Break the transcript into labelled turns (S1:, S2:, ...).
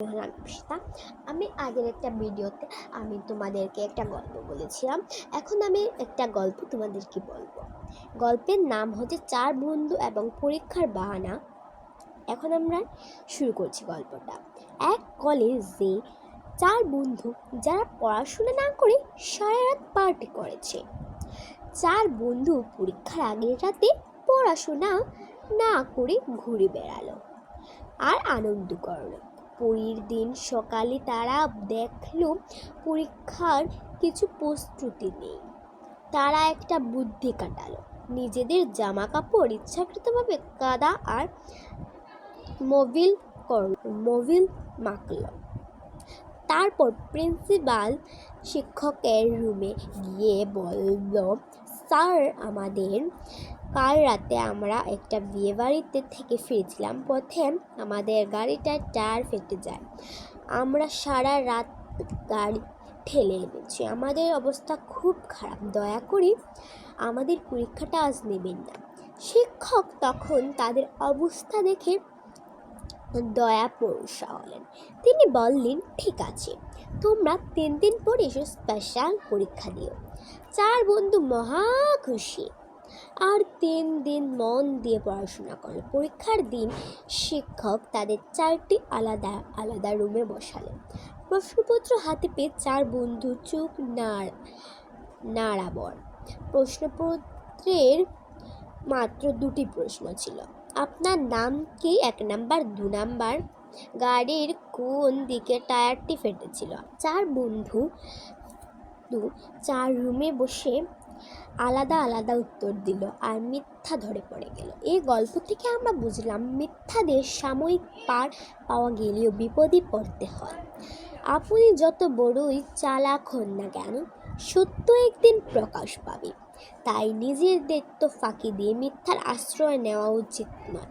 S1: হলাম ঈশিতা। আমি আগের একটা ভিডিওতে আমি তোমাদেরকে একটা গল্প বলেছিলাম। এখন আমি একটা গল্প তোমাদেরকে বলবো। গল্পের নাম হচ্ছে চার বন্ধু এবং পরীক্ষার বাহানা। এখন আমরা শুরু করছি গল্পটা। এক কলেজে চার বন্ধু যারা পড়াশোনা না করে সারা রাত পার্টি করেছে। চার বন্ধু পরীক্ষার আগের রাতে পড়াশোনা না করে ঘুরে বেড়ালো আর আনন্দ করলো। পরের দিন সকালে তারা দেখলো পরীক্ষার কিছু প্রস্তুতি নেই। তারা একটা বুদ্ধি কাটালো। নিজেদের জামা কাপড় ইচ্ছাকৃতভাবে কাদা আর মোবিল মাখল। তারপর প্রিন্সিপাল শিক্ষকের রুমে গিয়ে বলল, স্যার, কাল রাতে আমরা একটা বিয়ে বাড়িতে থেকে ফিরছিলাম। পথে আমাদের গাড়িটার টায়ার ফেটে যায়। আমরা সারা রাত গাড়ি ঠেলে এনেছি। আমাদের অবস্থা খুব খারাপ। দয়া করে আমাদের পরীক্ষাটা আজ নেবেন না। শিক্ষক তখন তাদের অবস্থা দেখে দয়া পরশা হলেন। তিনি বললেন, ঠিক আছে, তোমরা 3 দিন পর এসে স্পেশাল পরীক্ষা দিও। চার বন্ধু মহা খুশি আর 3 দিন মন দিয়ে পড়াশোনা করল। পরীক্ষার দিন শিক্ষক তাদের 4টি আলাদা আলাদা রুমে বসালেন। প্রশ্নপত্র হাতে পেয়ে চার বন্ধু চোখ নাড়াবর। প্রশ্নপত্রের মাত্র 2টি প্রশ্ন ছিল। আপনার নাম কি? 1 নাম্বার। 2 নাম্বার, গাড়ির কোন দিকে টায়ারটি ফেটেছিল? চার বন্ধু 4 রুমে বসে আলাদা আলাদা উত্তর দিল আর মিথ্যা ধরে পড়ে গেল। এই গল্প থেকে আমরা বুঝলাম, মিথ্যাদের সাময়িক পার পাওয়া গেলেও বিপদে পড়তে হয়। আপনি যত বড়ই চালাক হন না কেন, সত্য একদিন প্রকাশ পাবে। তাই নিজের দায়িত্ব ফাঁকি দিয়ে মিথ্যার আশ্রয় নেওয়া উচিত নয়।